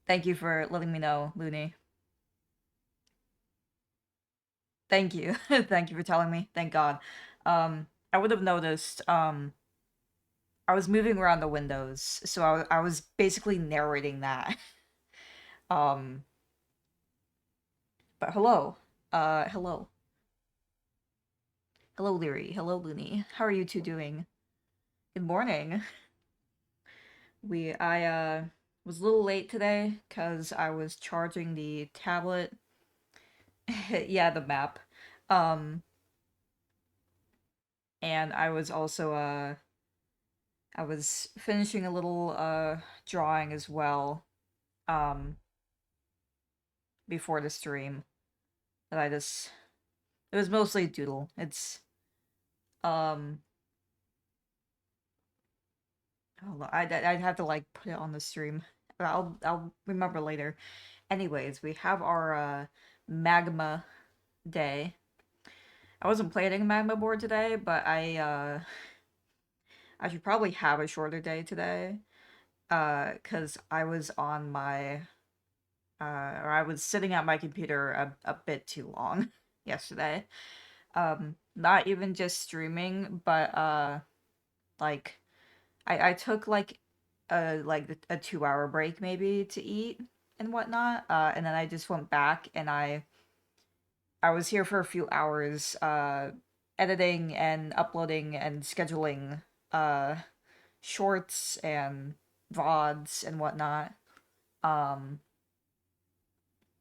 Thank you for letting me know, Looney. Thank you. Thank you for telling me. Thank God. I would have noticed, I was moving around the windows, so I was basically narrating that. Um, but hello. Hello. Hello, Leary. Hello, Looney. How are you two doing? Good morning. I was a little late today because I was charging the tablet. Yeah, the map. Um, and I was also, I was finishing a little drawing as well um before the stream that I just it was mostly doodle. It's um hold on, I'd have to like put it on the stream. But I'll remember later. Anyways, we have our magma day. I wasn't planning a magma board today, but I should probably have a shorter day today. Cuz I was on my or I was sitting at my computer a bit too long yesterday. Not even just streaming, but like I took like a 2 hour break maybe to eat and whatnot. And then I just went back and I was here for a few hours editing and uploading and scheduling uh shorts and VODs and whatnot. Um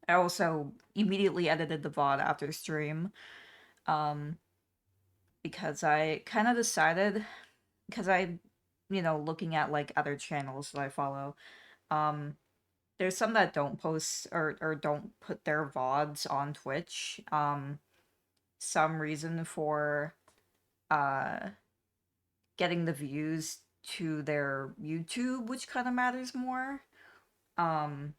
I also immediately edited the VOD after the stream. Um because I kind of decided because looking at like other channels that I follow, um, there's some that don't post or don't put their VODs on Twitch. Some reason for uh getting the views to their YouTube, which kind of matters more. Um,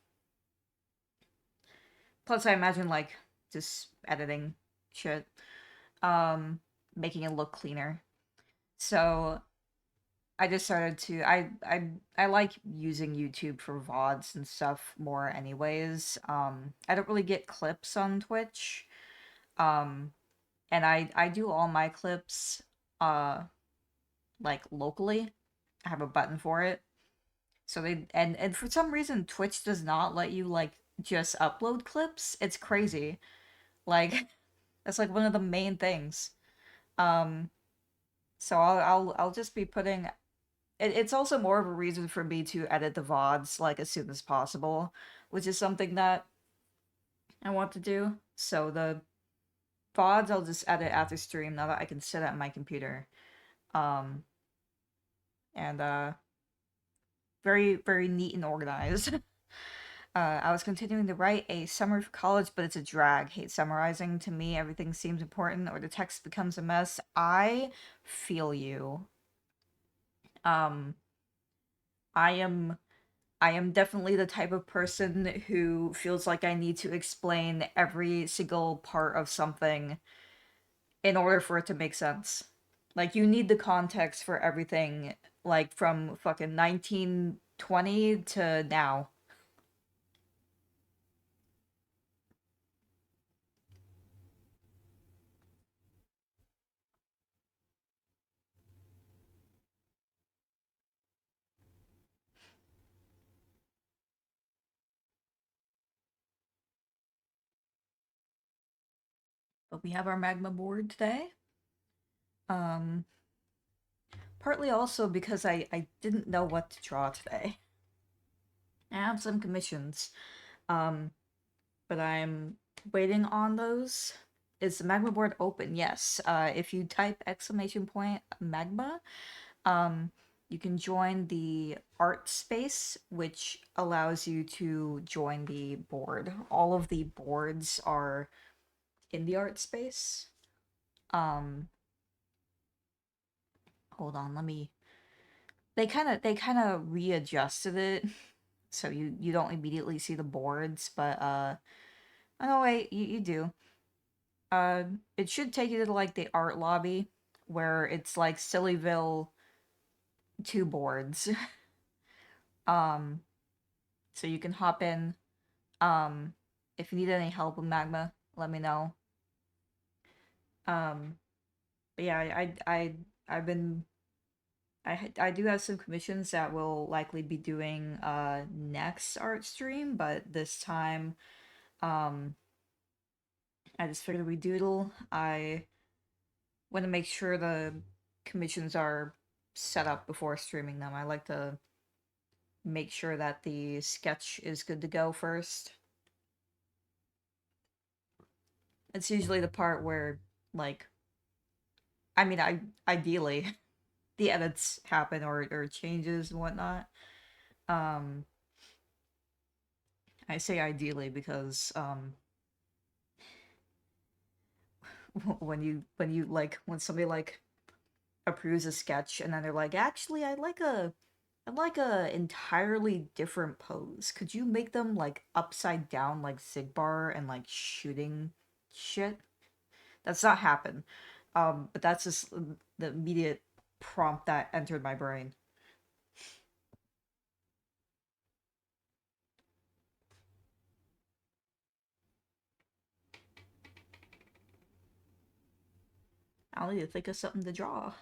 Plus I imagine like just editing shit, um, making it look cleaner. So I just started to I like using YouTube for VODs and stuff more anyways. I don't really get clips on Twitch. Um and I do all my clips uh like locally. I have a button for it. So they and for some reason Twitch does not let you like just upload clips. It's crazy. Like that's like one of the main things. Um so I'll just be putting it's also more of a reason for me to edit the VODs like as soon as possible, which is something that I want to do. So the VODs I'll just edit after stream now that I can sit at my computer. Um and very neat and organized. I was continuing to write a summary for college, but it's a drag. Hate summarizing. To me, everything seems important or the text becomes a mess. I feel you. Um I am I am definitely the type of person who feels like I need to explain every single part of something in order for it to make sense. Like, you need the context for everything, like, from fucking 1920 to now. But we have our magma board today. Um, Partly also because I didn't know what to draw today. I have some commissions. Um, but I'm waiting on those. Is the magma board open? Yes. If you type exclamation point magma, um, you can join the art space, which allows you to join the board. All of the boards are in the art space. Um, Hold on, let me. They kind of readjusted it, so you don't immediately see the boards, but oh no, wait, you do. Uh, it should take you to like the art lobby, where it's like Sillyville two boards. Um, So you can hop in. If you need any help with Magma, let me know. Um, but yeah, I've been I do have some commissions that will likely be doing next art stream, but this time um I just figured we doodle. I want to make sure the commissions are set up before streaming them. I like to make sure that the sketch is good to go first. It's usually the part where, like, I mean, ideally the edits happen or changes and whatnot. Um, I say ideally because when somebody like approves a sketch and then they're like, actually, I'd like a entirely different pose. Could you make them like upside down like Sigbar and like shooting shit? That's not happen. But that's just the immediate prompt that entered my brain. I'll need to think of something to draw.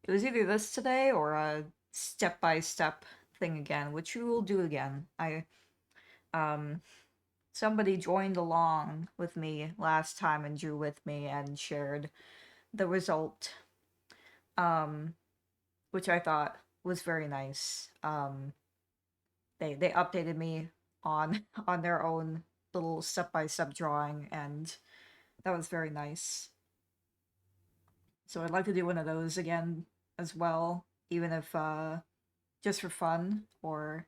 It was either this today or a step-by-step thing again, which we will do again. Um somebody joined along with me last time and drew with me and shared the result, um, which I thought was very nice. They updated me on on their own little step-by-step drawing, and that was very nice. So I'd like to do one of those again as well, even if just for fun or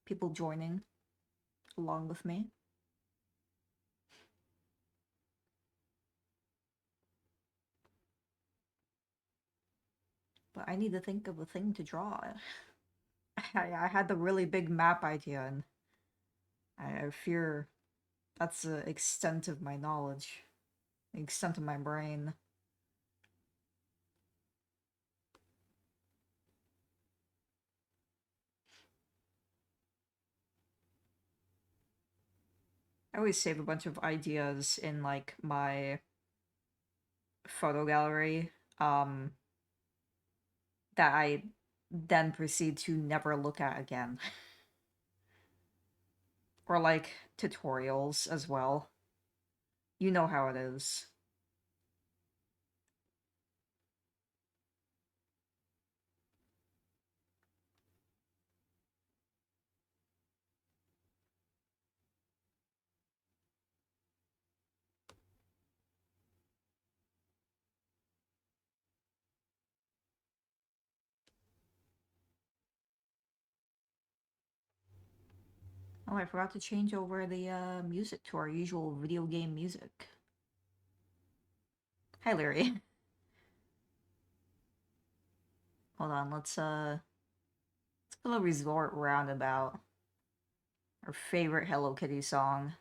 people joining along with me. But I need to think of a thing to draw. I had the really big map idea, and I fear that's the extent of my knowledge, the extent of my brain. I always save a bunch of ideas in like my photo gallery, um, that I then proceed to never look at again. Or like tutorials as well. You know how it is. Oh, I forgot to change over the music to our usual video game music. Hi, Larry. Hold on, let's go to Resort Roundabout. Our favorite Hello Kitty song.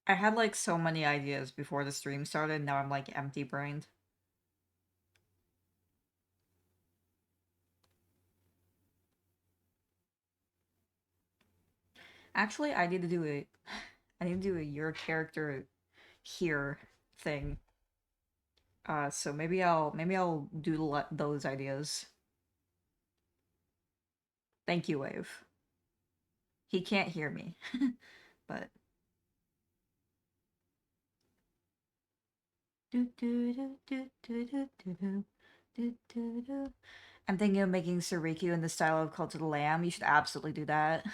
I had like so many ideas before the stream started, now I'm like empty brained. Actually, I need to do a your character here thing. So maybe I'll doodle those ideas. Thank you, Wave. He can't hear me, but I'm thinking of making Suriku in the style of Cult of the Lamb. You should absolutely do that.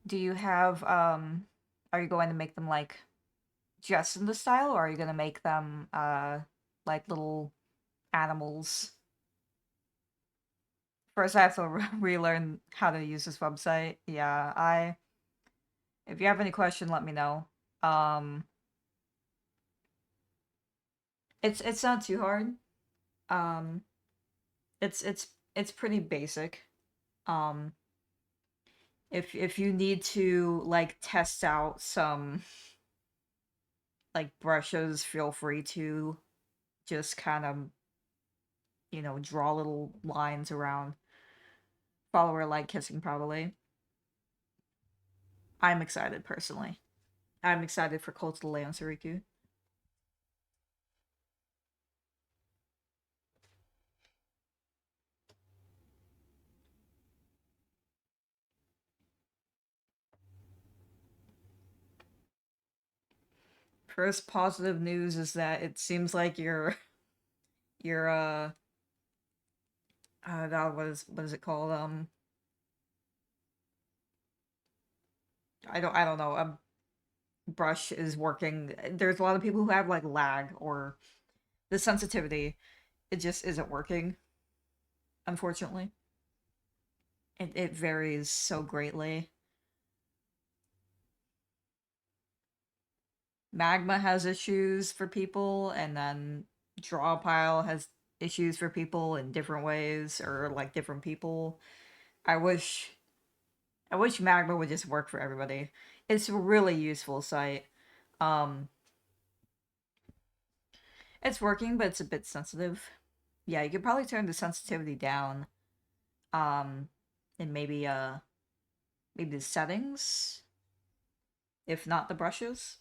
Do you have are you going to make them like just in the style, or are you gonna make them like little animals? First I have to relearn how to use this website. Yeah, I if you have any question, let me know. Um It's not too hard. Um, it's pretty basic. Um, if you need to like test out some like brushes, feel free to just kind of, draw little lines around follower like kissing probably. I'm excited personally. I'm excited for Cult of the Leon Suriku. First positive news is that it seems like your God, what is it called? I don't know. Brush is working. There's a lot of people who have like lag or the sensitivity. It just isn't working, unfortunately. It varies so greatly. Magma has issues for people, and then Drawpile has issues for people in different ways or like different people. I wish I wish Magma would just work for everybody. It's a really useful site. Um it's working, but it's a bit sensitive. Yeah, you could probably turn the sensitivity down. Um and maybe the settings, if not the brushes.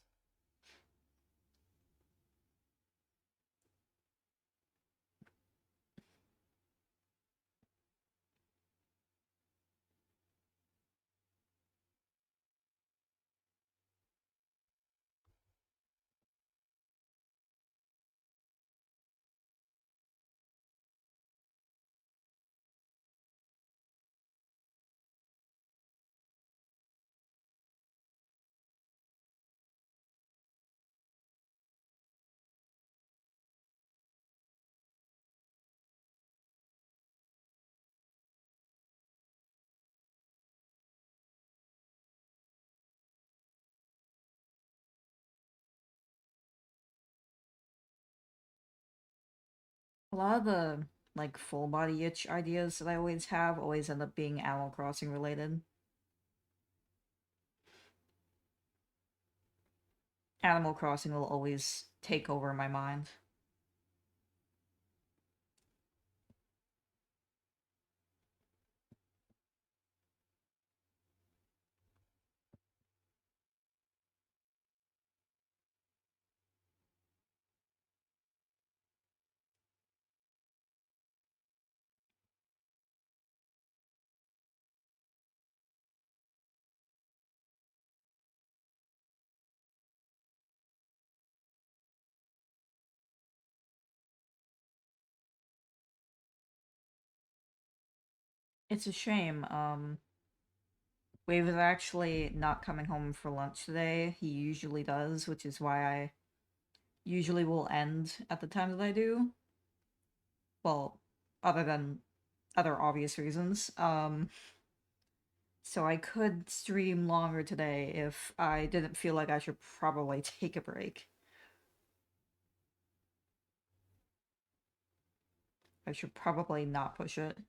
A lot of the like full body itch ideas that I always have always end up being Animal Crossing related. Animal Crossing will always take over my mind. It's a shame. Wave is actually not coming home for lunch today. He usually does, which is why I usually will end at the time that I do. Well, other than other obvious reasons. So I could stream longer today if I didn't feel like I should probably take a break. I should probably not push it.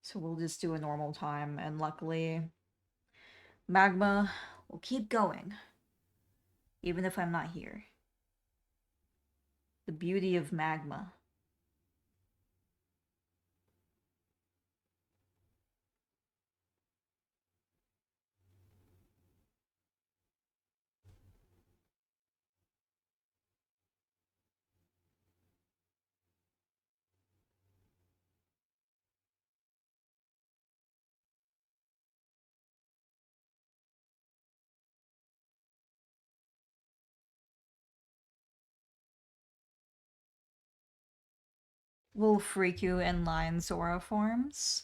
So we'll just do a normal time, and luckily, Magma will keep going, even if I'm not here. The beauty of Magma. Wolfriku and Lion Sora forms.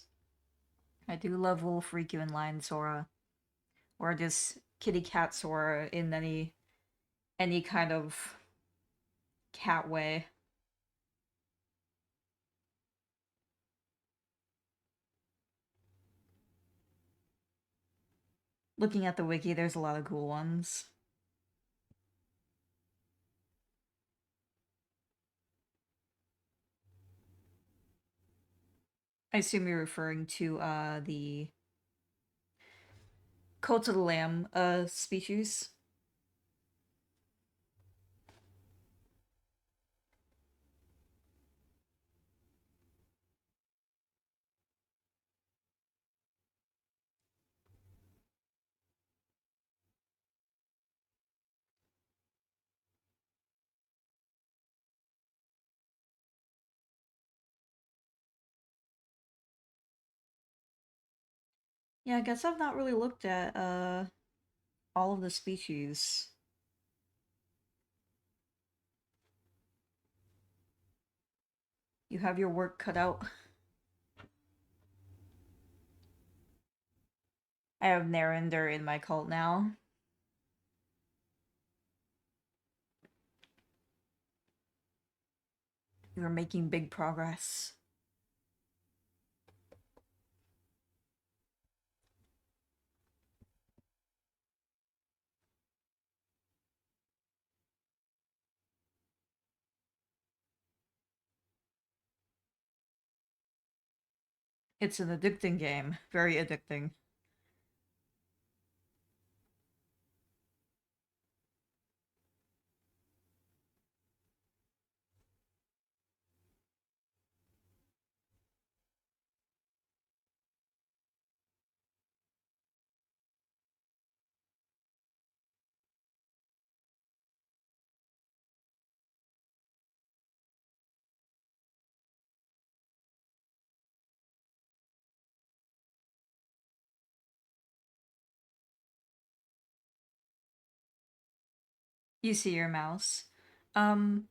I do love Wolfriku and Lion Sora. Or just kitty cat Sora in any kind of cat way. Looking at the wiki, there's a lot of cool ones. I assume you're referring to the coat of the lamb species. Yeah, I guess I've not really looked at all of the species. You have your work cut out. I have Narender in my cult now. You're making big progress. It's an addicting game. Very addicting. You see your mouse. Um,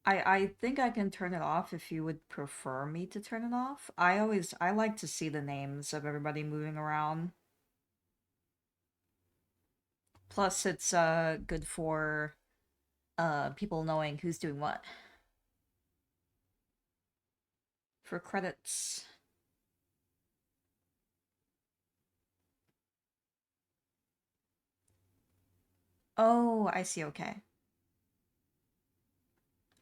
I think I can turn it off if you would prefer me to turn it off. I like to see the names of everybody moving around. Plus it's good for people knowing who's doing what. For credits. Oh, I see, okay.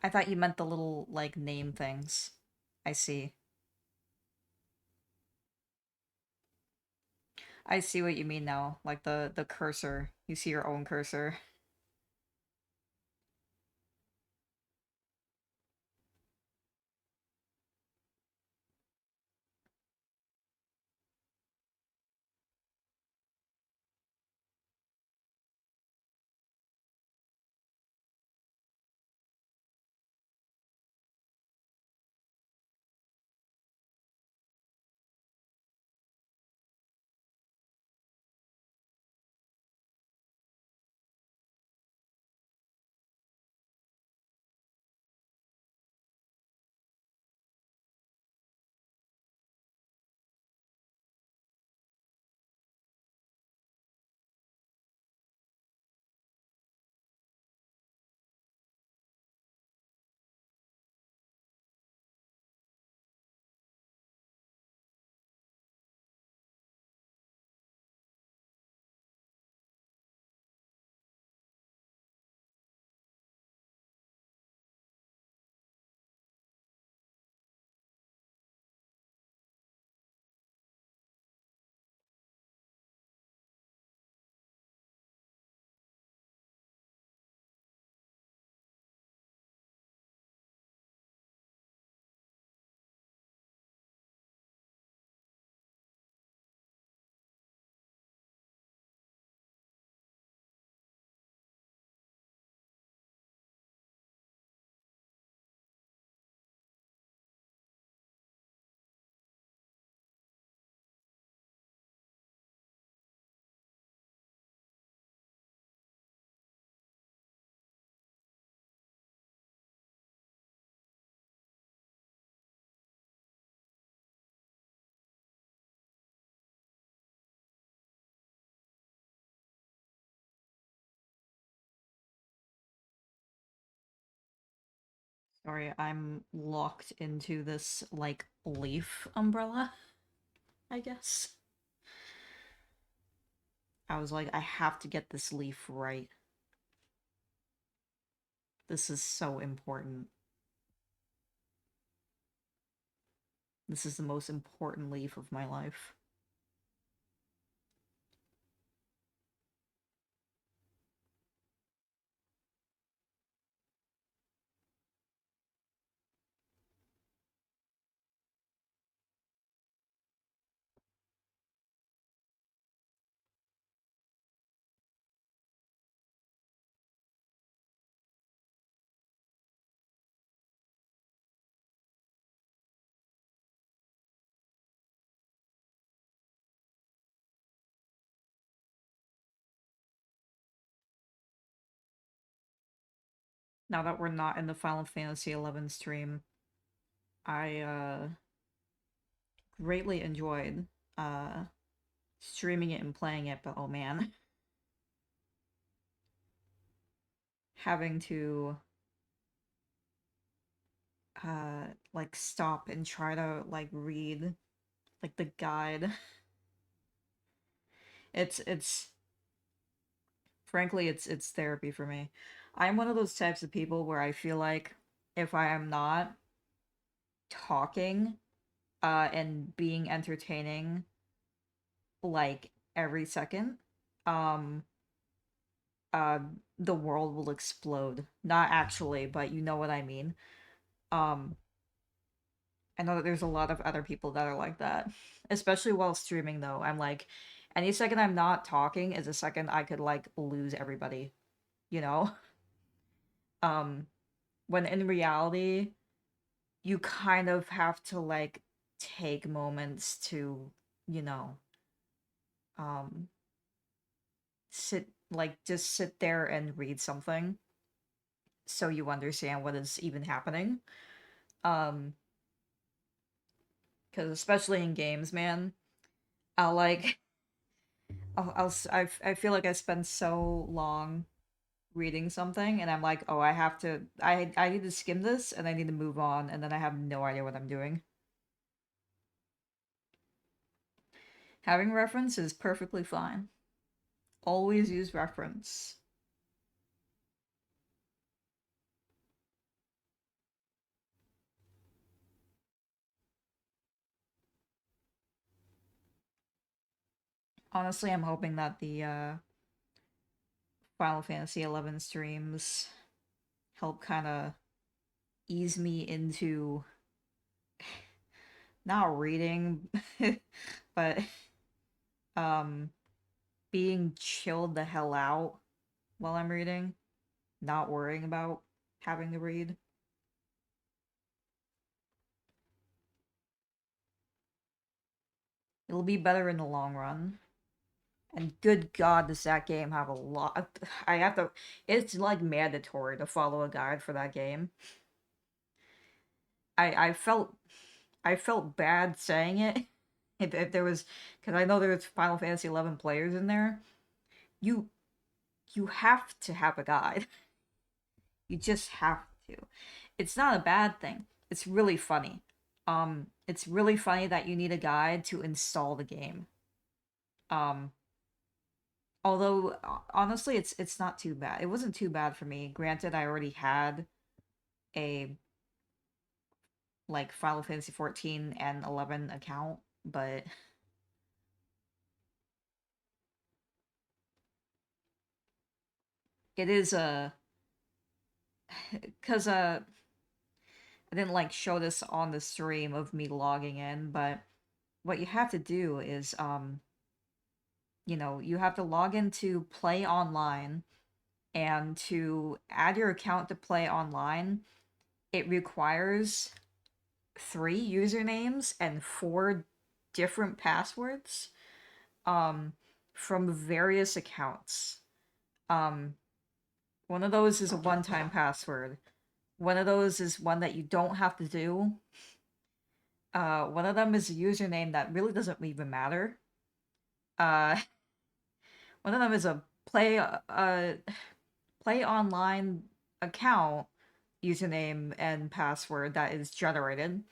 I thought you meant the little like name things. I see. I see what you mean now. Like the cursor. You see your own cursor. Sorry, I'm locked into this like leaf umbrella, I guess. I was like, I have to get this leaf right. This is so important. This is the most important leaf of my life. Now that we're not in the Final Fantasy XI stream, I greatly enjoyed uh streaming it and playing it, but oh man, having to like stop and try to like read like the guide. It's frankly it's therapy for me. I'm one of those types of people where I feel like if I am not talking and being entertaining like every second, um uh the world will explode. Not actually, but you know what I mean. Um I know that there's a lot of other people that are like that, especially while streaming though. I'm like any second I'm not talking is a second I could like lose everybody, you know? Um when in reality you kind of have to like take moments to, you know, um sit like just sit there and read something so you understand what is even happening. Um because especially in games, man, I'll like I feel like I spend so long reading something and I'm like, "Oh, I need to skim this and I need to move on," and then I have no idea what I'm doing. Having reference is perfectly fine. Always use reference. Honestly, I'm hoping that the Final Fantasy XI streams help kind of ease me into not reading, but um being chilled the hell out while I'm reading, not worrying about having to read. It'll be better in the long run. And good God, does that game have a lot? I have to. It's like mandatory to follow a guide for that game. I felt bad saying it. If there was, because I know there's Final Fantasy 11 players in there. You you have to have a guide. You just have to. It's not a bad thing. It's really funny. It's really funny that you need a guide to install the game. Um, although honestly, it's not too bad. It wasn't too bad for me. Granted, I already had a like Final Fantasy 14 and 11 account, but it is a because I didn't like show this on the stream of me logging in, but what you have to do is you know, you have to log into Play Online, and to add your account to Play Online, it requires 3 usernames and 4 different passwords um from various accounts. Um one of those is a one-time password. One of those is one that you don't have to do. One of them is a username that really doesn't even matter. Uh one of them is a play online account username and password that is generated.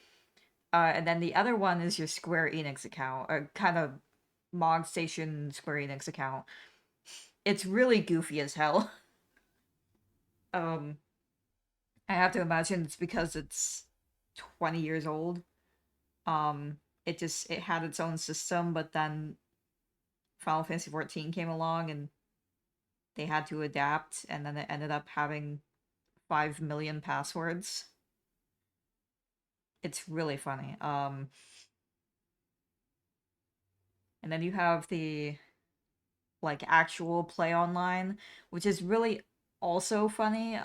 And then the other one is your Square Enix account, a kind of Mog Station Square Enix account. It's really goofy as hell. Um, I have to imagine it's because it's 20 years old. It had its own system, but then Final Fantasy 14 came along and they had to adapt, and then it ended up having 5 million passwords. It's really funny. And then you have the like actual play online, which is really also funny.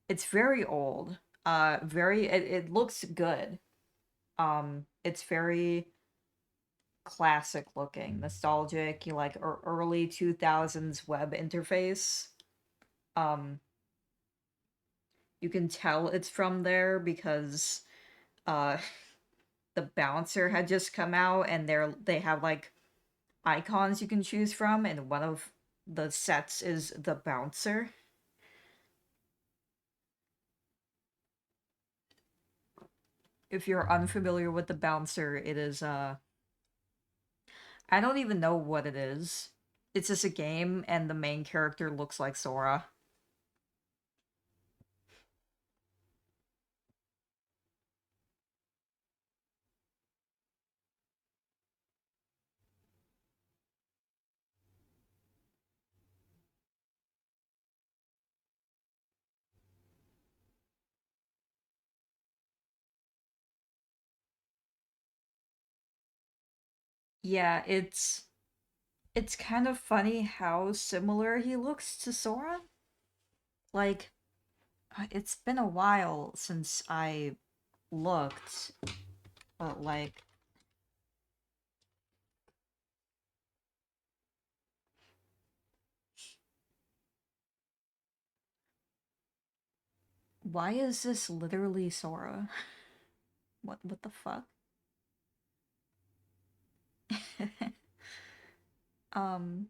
It's very old. It looks good. It's very classic looking, nostalgic, you like early 2000s web interface. Um, you can tell it's from there because uh the bouncer had just come out and they have like icons you can choose from, and one of the sets is the bouncer. If you're unfamiliar with the bouncer, it is I don't even know what it is. It's just a game and the main character looks like Sora. Yeah, it's kind of funny how similar he looks to Sora. Like it's been a while since I looked, but like why is this literally Sora? What the fuck? um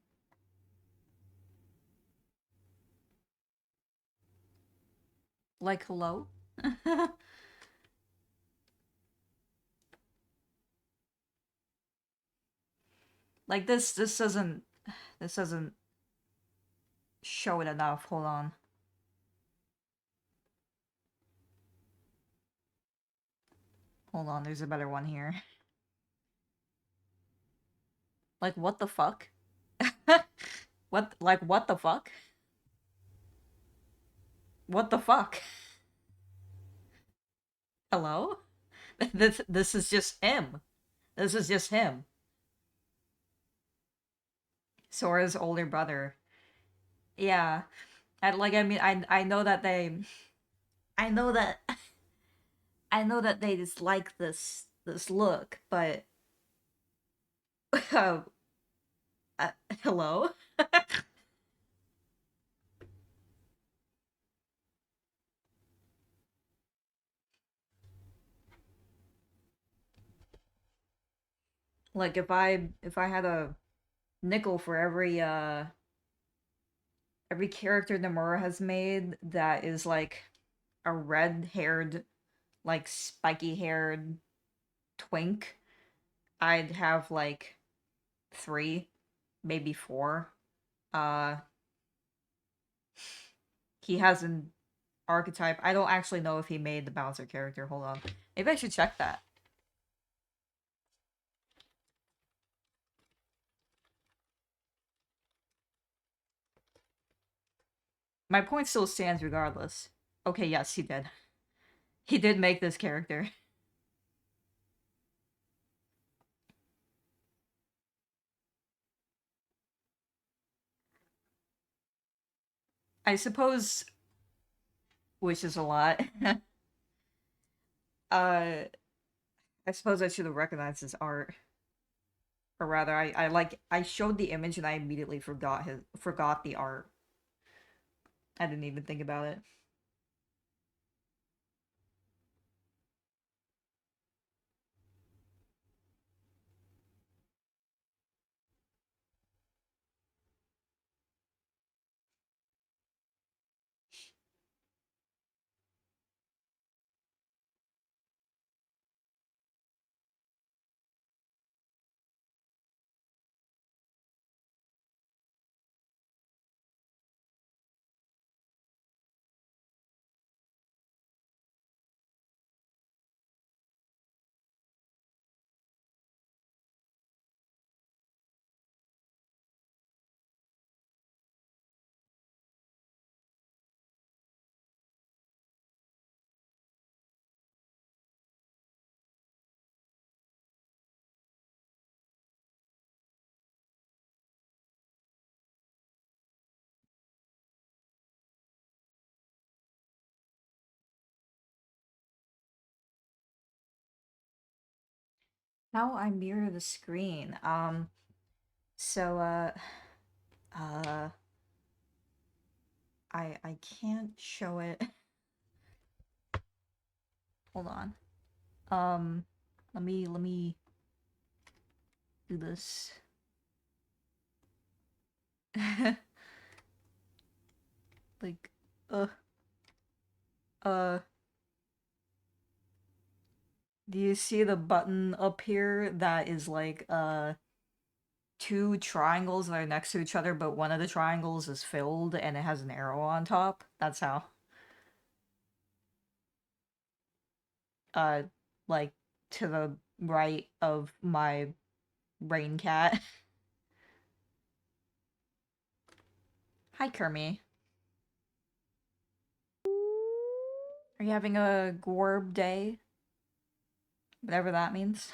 like hello? Like this doesn't show it enough. Hold on. Hold on, there's a better one here. Like what the fuck? What the fuck? What the fuck? Hello? This is just him. This is just him. Sora's older brother. Yeah. And like I know that I know that I know that they just like this look, but uh, uh, hello? Like if I had a nickel for every character Nomura has made that is like a red-haired, like spiky-haired twink, I'd have like 3, maybe 4. Uh he has an archetype. I don't actually know if he made the bouncer character. Hold on. Maybe I should check that. My point still stands regardless. Okay, yes, he did. He did make this character. I suppose, which is a lot. uh, I suppose I should have recognized his art, or rather, I showed the image and I immediately forgot the art. I didn't even think about it. How I mirror the screen. So, uh, I can't show it. Hold on. Let me do this. Like, uh, uh, do you see the button up here that is like, two triangles that are next to each other, but one of the triangles is filled and it has an arrow on top? That's how. Uh, like, to the right of my rain cat. Hi, Kermie. Are you having a Gorb day? Whatever that means.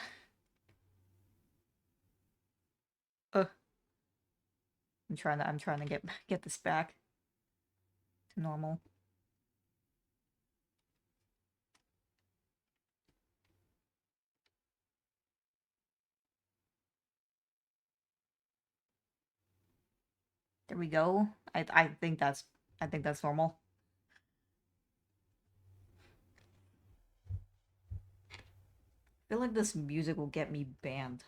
Ugh. I'm trying to get this back to normal. There we go. I think that's normal. I feel like this music will get me banned.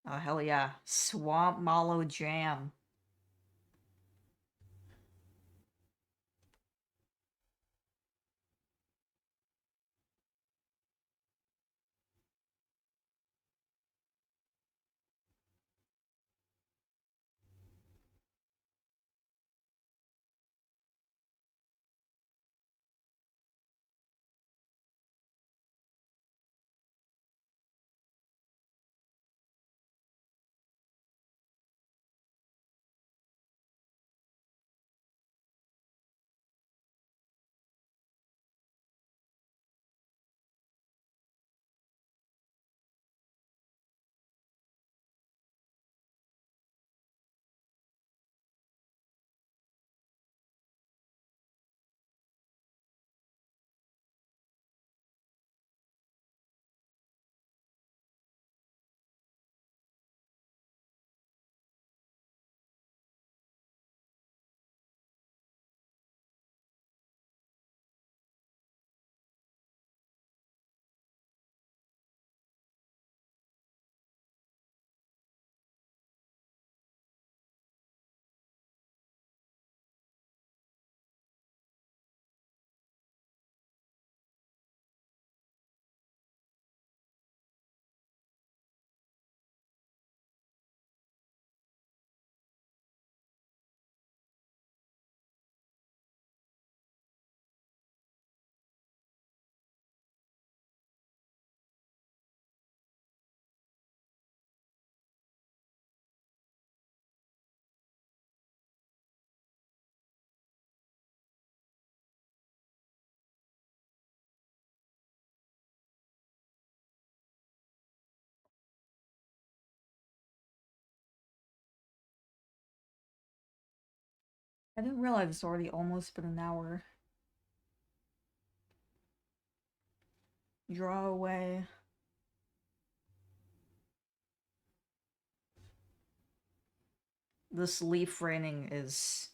Oh hell yeah. Swamp Mallow Jam. I didn't realize it's already almost been an hour. Draw away. This leaf raining is...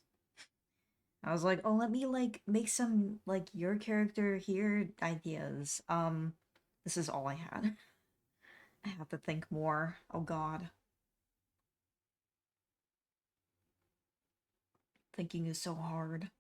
I was like, oh, let me, like, make some, like, your character here ideas. This is all I had. I have to think more. Oh god. Thinking is so hard.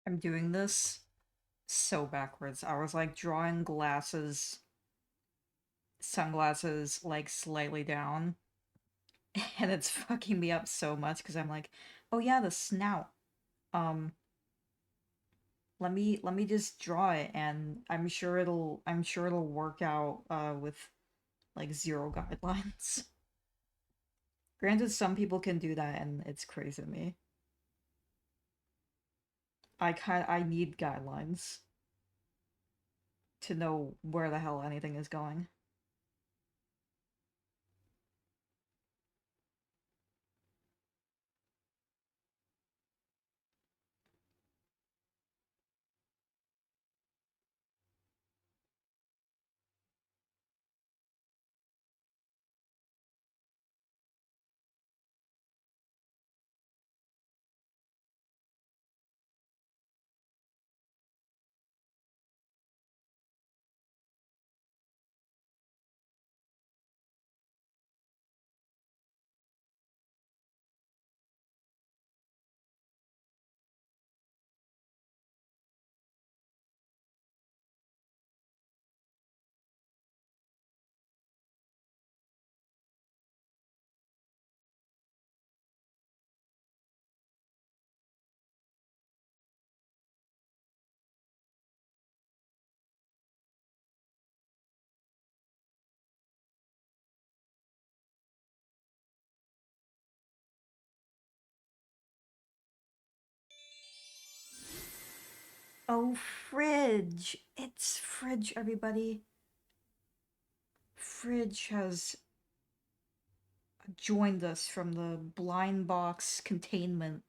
I'm doing this so backwards. I was like drawing sunglasses like slightly down, and it's fucking me up so much because I'm like, oh yeah, the snout. Um, let me just draw it, and I'm sure it'll work out with like zero guidelines. Granted, some people can do that, and it's crazy to me. I need guidelines to know where the hell anything is going. Oh, Fridge! It's Fridge, everybody. Fridge has joined us from the blind box containment.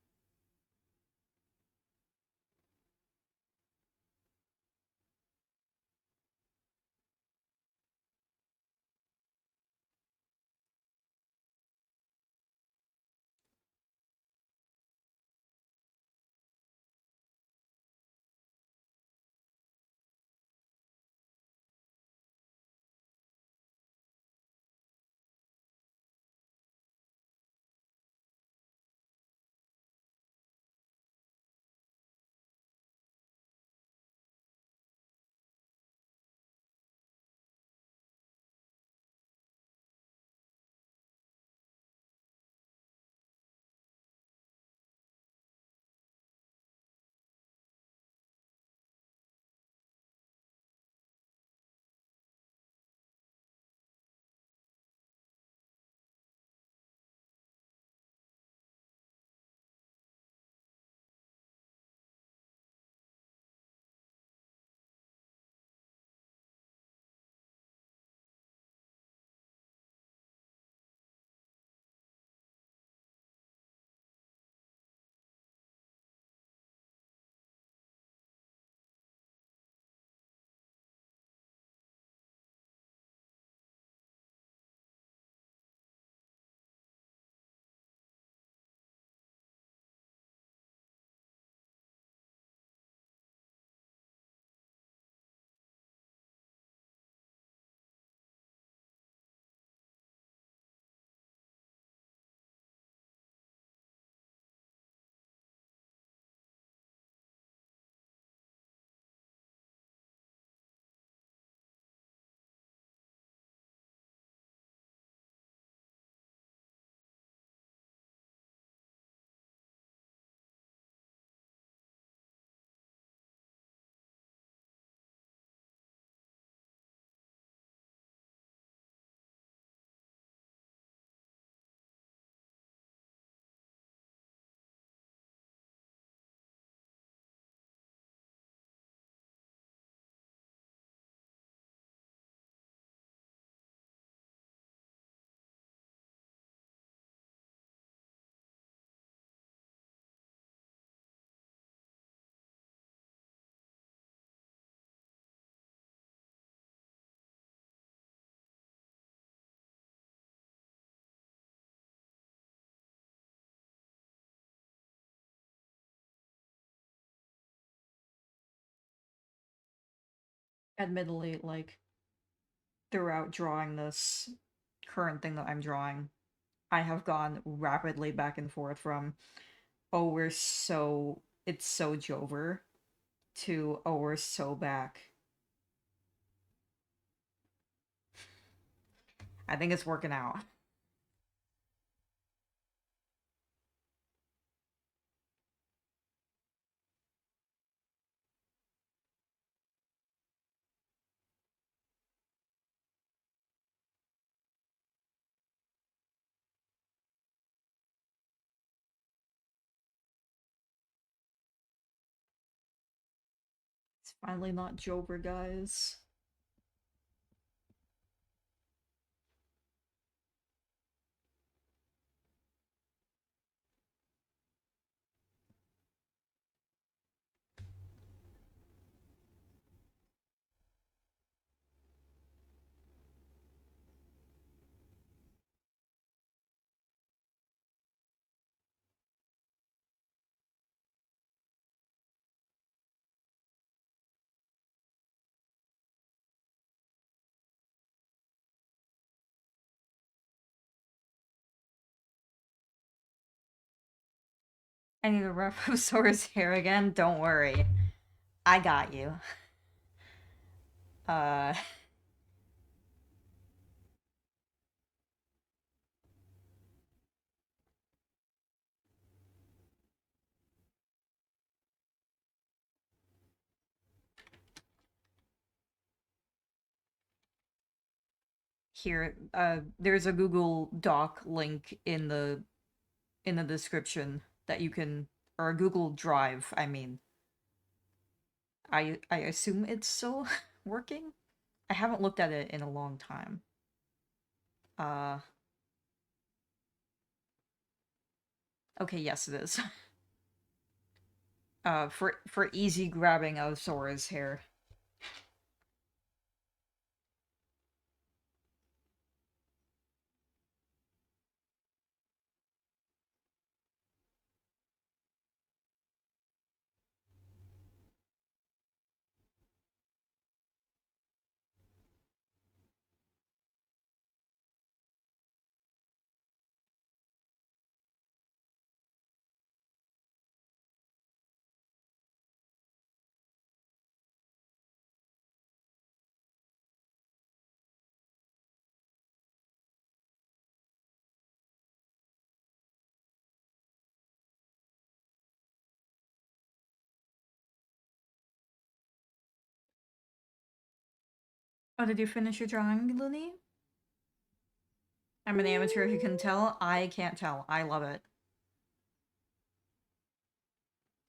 Admittedly, like, throughout drawing this current thing that I'm drawing, I have gone rapidly back and forth from, oh, we're so it's so Jover to, oh, we're so back. I think it's working out. It's finally not Jover, guys. I need to rep of Sora's hair again. Don't worry. I got you. Uh, here, there's a Google Doc link in the description that you can, or a Google Drive, I mean. I assume it's still working? I haven't looked at it in a long time. Uh, okay, yes it is. For easy grabbing of Sora's hair. Oh, did you finish your drawing, Lily? I'm an amateur, if you can tell. I can't tell. I love it.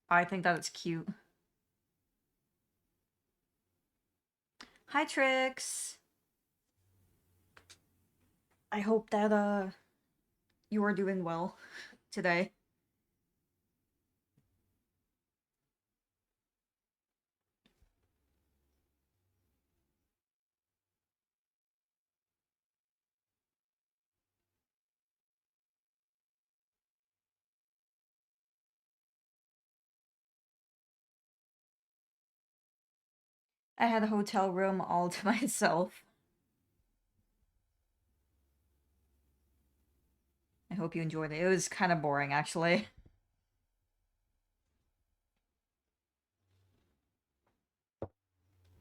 I think that it's cute. Hi, Trix! I hope that, you are doing well today. I had a hotel room all to myself. I hope you enjoyed it. It was kind of boring, actually.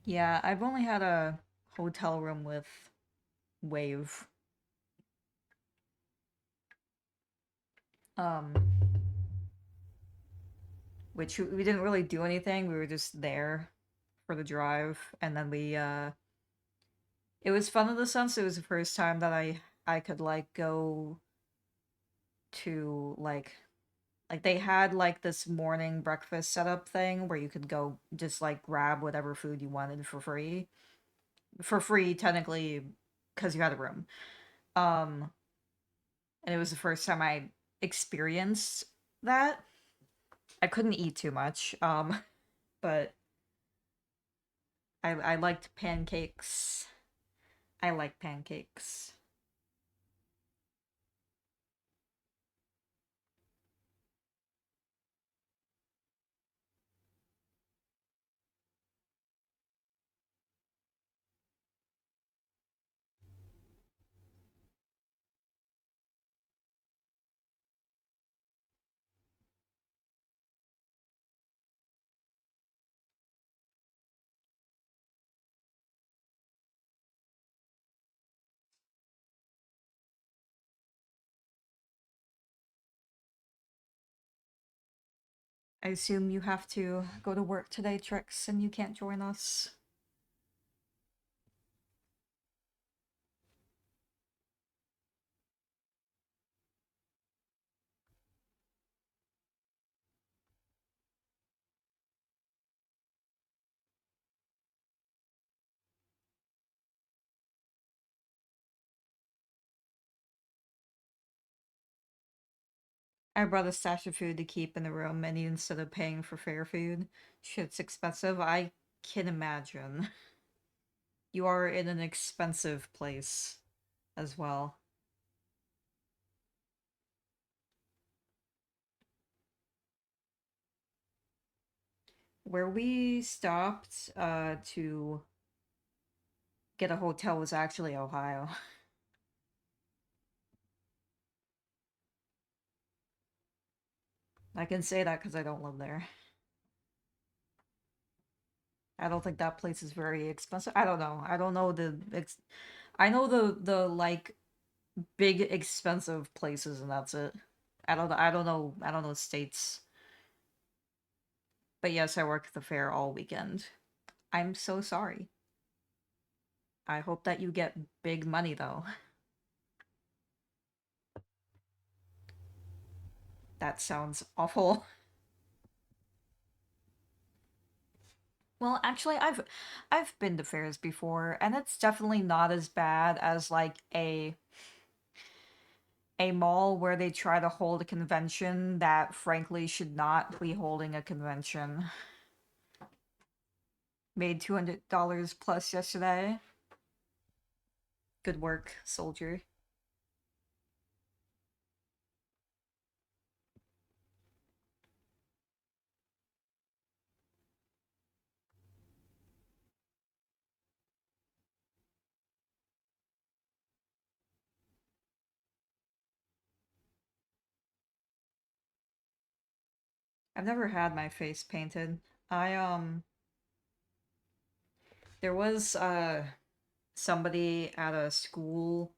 Yeah, I've only had a hotel room with Wave. Um, which we didn't really do anything. We were just there for the drive, and then it was fun in the sense it was the first time that I could like go to like they had like this morning breakfast setup thing where you could go just like grab whatever food you wanted for free. For free technically because you had a room. Um and it was the first time I experienced that. I couldn't eat too much. But I liked pancakes. I like pancakes. I assume you have to go to work today, Trix, and you can't join us. I brought a stash of food to keep in the room, and instead of paying for fair food, shit's expensive. I can imagine. You are in an expensive place as well. Where we stopped to get a hotel was actually Ohio. I can say that because I don't live there. I don't think that place is very expensive. I don't know. I don't know I know the like big expensive places and that's it. I don't know states. But yes, I work the fair all weekend. I'm so sorry. I hope that you get big money though. That sounds awful. Well, actually, I've been to fairs before, and it's definitely not as bad as like a mall where they try to hold a convention that frankly should not be holding a convention. Made $200 plus yesterday. Good work, soldier. I've never had my face painted. I there was somebody at a school,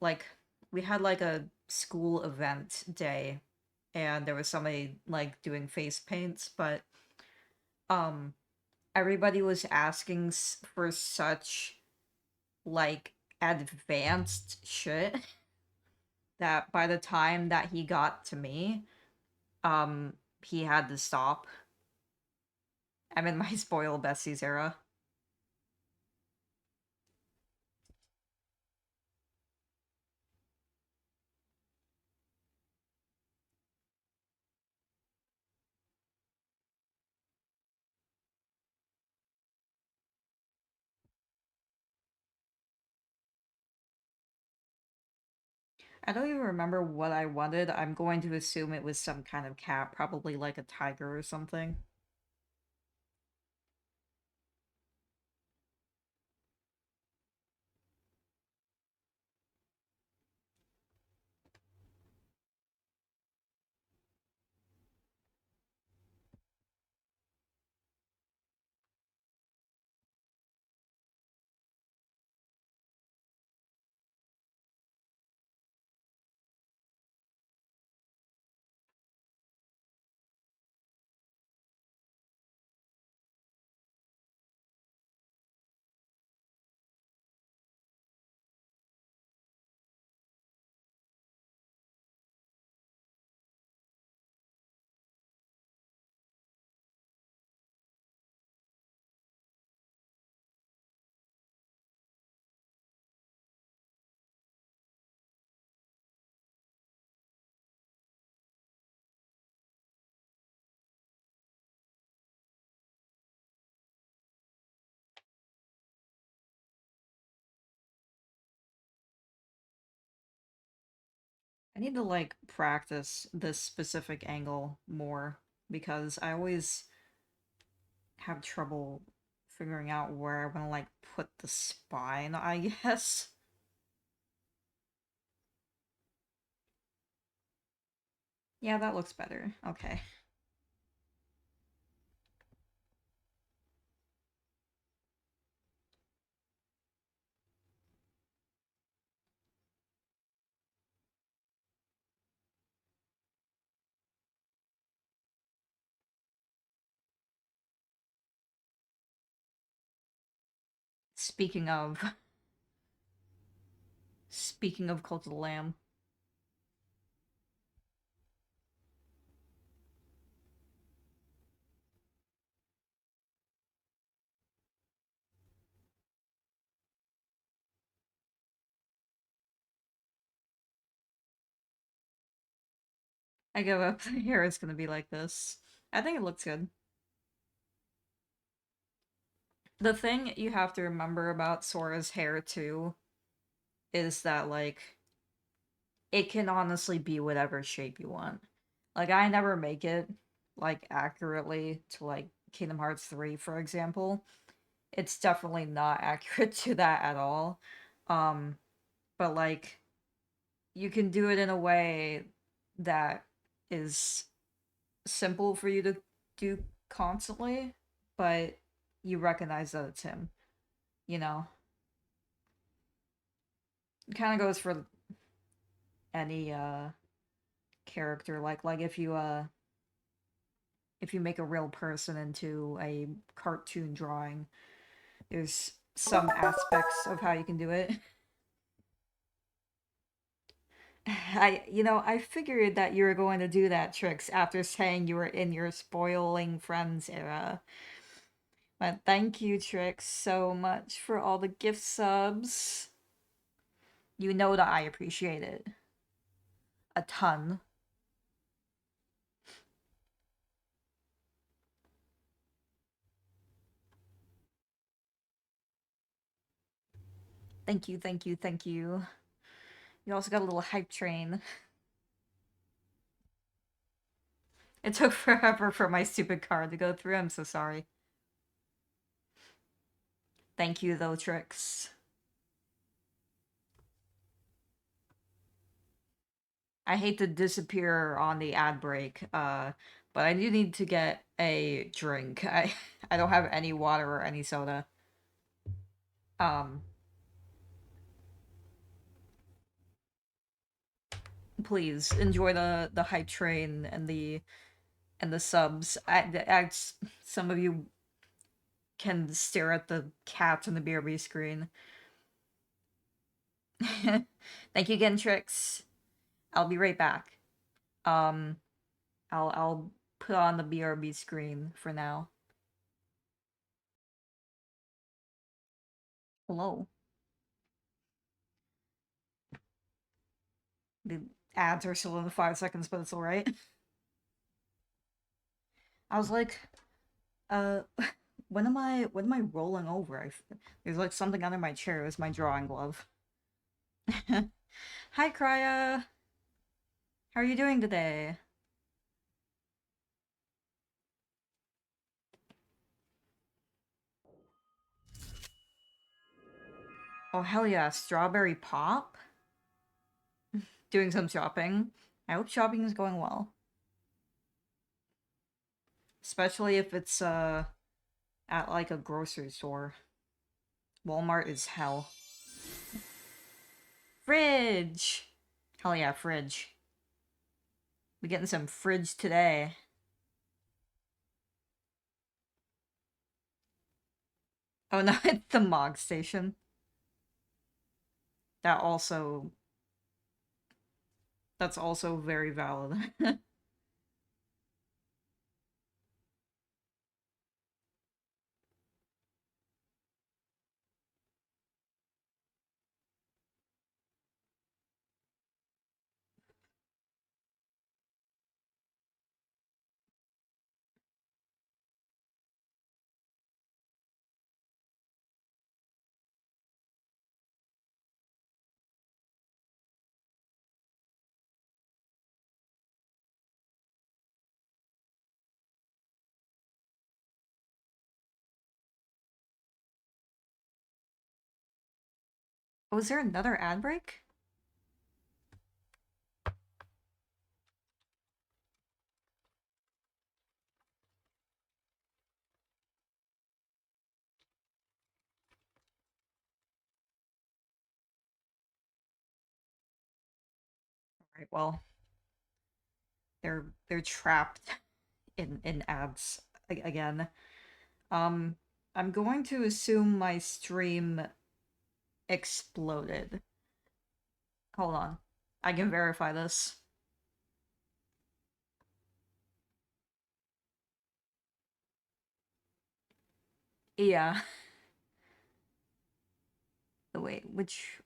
like we had like a school event day, and there was somebody like doing face paints, but um everybody was asking for such like advanced shit that by the time that he got to me, he had to stop. I'm in my spoiled besties era. I don't even remember what I wanted. I'm going to assume it was some kind of cat, probably like a tiger or something. I need to like practice this specific angle more because I always have trouble figuring out where I want to like put the spine, I guess. Yeah, that looks better. Okay. Speaking of, speaking of Cult of the Lamb, I give up. The hair is gonna be like this. I think it looks good. The thing you have to remember about Sora's hair too is that like it can honestly be whatever shape you want. Like I never make it like accurately to like Kingdom Hearts 3, for example. It's definitely not accurate to that at all. Um, but like you can do it in a way that is simple for you to do constantly, but you recognize that it's him, you know? It kind of goes for any character like if you make a real person into a cartoon drawing, there's some aspects of how you can do it. I figured that you were going to do that, Trix, after saying you were in your spoiling friends era. But thank you, Trix, so much for all the gift subs. You know that I appreciate it. A ton. Thank you, thank you, thank you. You also got a little hype train. It took forever for my stupid card to go through. I'm so sorry. Thank you, though, Trix. I hate to disappear on the ad break, but I do need to get a drink. I don't have any water or any soda. Um, please enjoy the hype train and the subs. Some of you can stare at the cat on the BRB screen. Thank you again, Trix. I'll be right back. Um, I'll put on the BRB screen for now. Hello. The ads are still in the 5 seconds, but it's alright. I was like, uh, when am I rolling over? There's like something under my chair. It's my drawing glove. Hi, Krya. How are you doing today? Oh, hell yeah. Strawberry pop? Doing some shopping. I hope shopping is going well. Especially if it's, at like a grocery store. Walmart is hell. Fridge! Hell yeah, fridge. We getting some fridge today. Oh no, it's the Mog Station. That also... That's also very valid. Oh, is there another ad break? Right, well, they're trapped in ads again. Um, I'm going to assume my stream exploded. Hold on. I can verify this. Yeah. Oh, wait, which...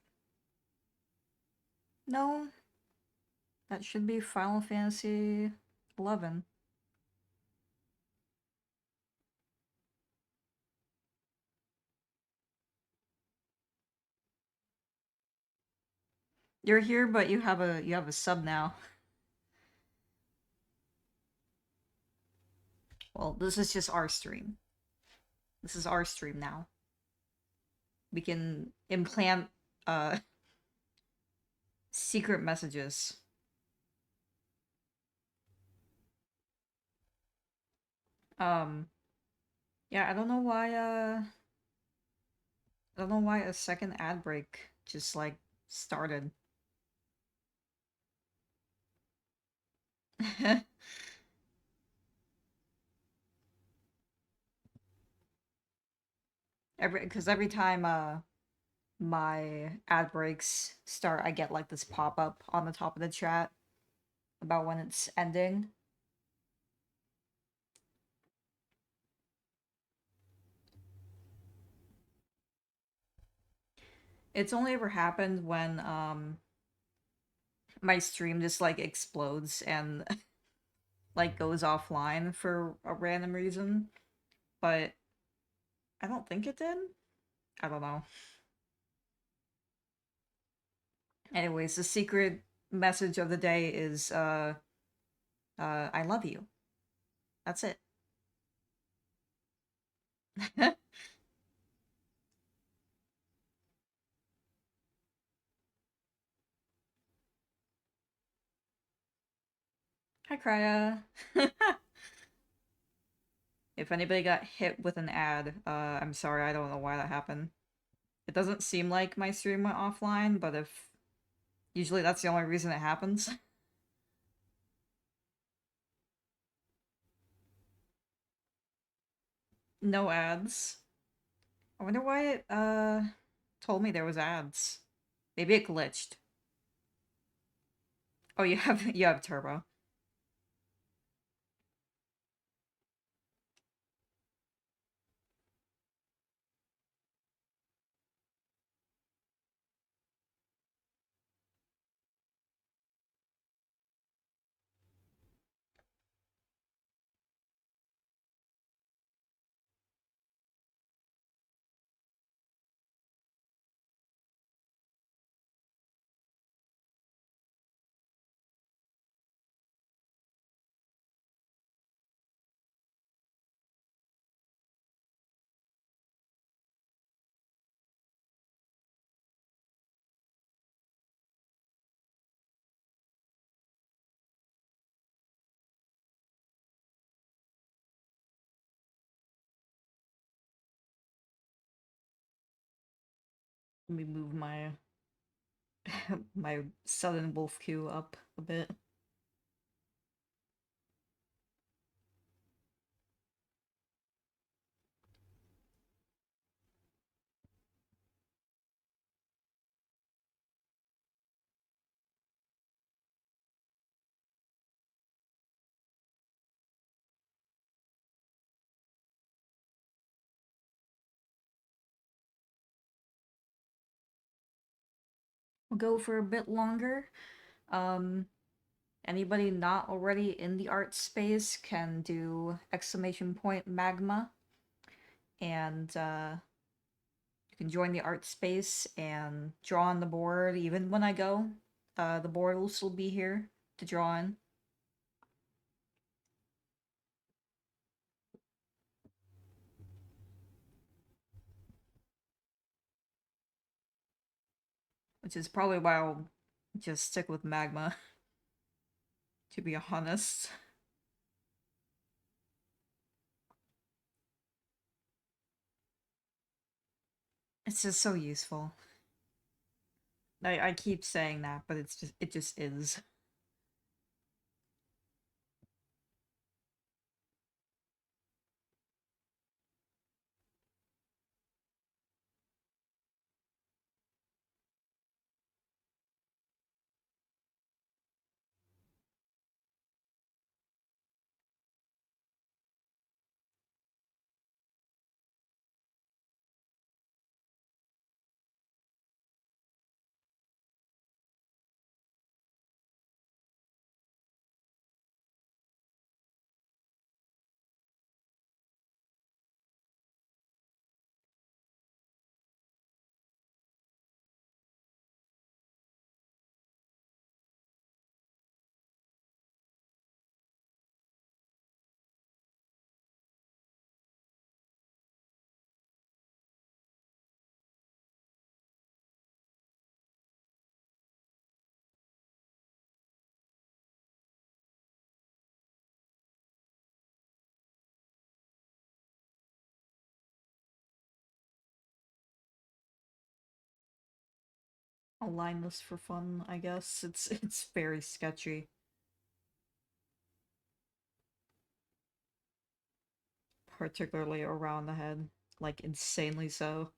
No. That should be Final Fantasy 11. You're here, but you have a sub now. Well, this is just our stream. This is our stream now. We can implant uh secret messages. Um yeah, I don't know why a second ad break just like started. Every time my ad breaks start, I get like this pop-up on the top of the chat about when it's ending. It's only ever happened when my stream just like explodes and like goes offline for a random reason, but I don't think it did. I don't know. Anyways, the secret message of the day is I love you. That's it. Hi, Krya. If anybody got hit with an ad, I'm sorry, I don't know why that happened. It doesn't seem like my stream went offline, but if... Usually that's the only reason it happens. No ads. I wonder why it, told me there was ads. Maybe it glitched. Oh, you have turbo. Let me move my my Southern Wolf queue up a bit. We'll go for a bit longer. Um, Anybody not already in the art space can do exclamation point magma, and you can join the art space and draw on the board. Even when I go, the board will still be here to draw on. Which is probably why I'll just stick with magma, to be honest. It's just so useful. I keep saying that, but it just is. align this for fun, I guess. It's very sketchy. Particularly around the head. Like, insanely so.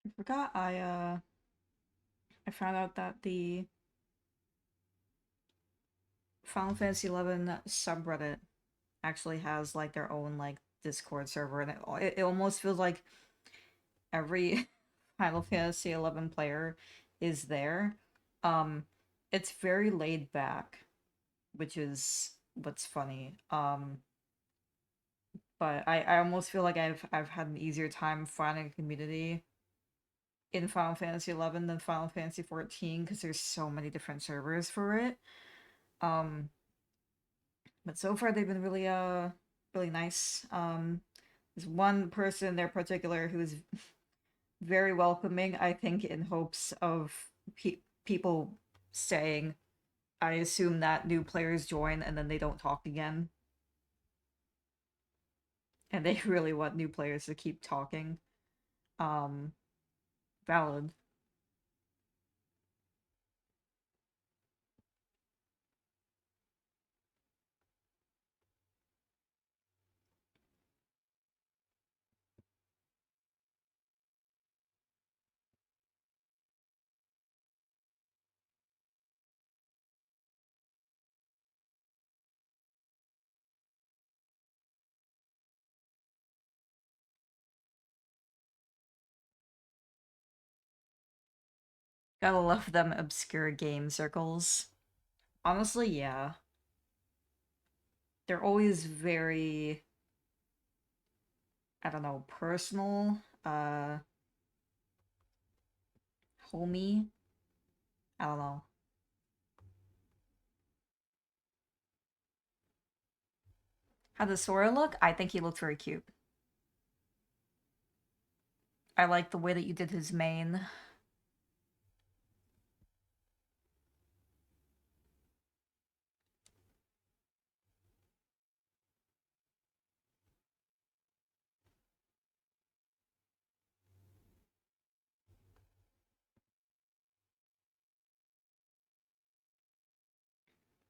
I forgot I found out that the Final Fantasy 11 subreddit actually has like their own like Discord server, and it almost feels like every Final Fantasy 11 player is there. Um, it's very laid back, which is what's funny. But I almost feel like I've had an easier time finding a community in Final Fantasy 11 than Final Fantasy 14 because there's so many different servers for it. Um, but so far they've been really nice. There's one person there particular who's very welcoming, I think, in hopes of people staying. I assume that new players join and then they don't talk again. And they really want new players to keep talking. Um, Valid. Gotta love them obscure game circles. Honestly, yeah. They're always very, I don't know, personal, homey. I don't know. How does Sora look? I think he looks very cute. I like the way that you did his mane.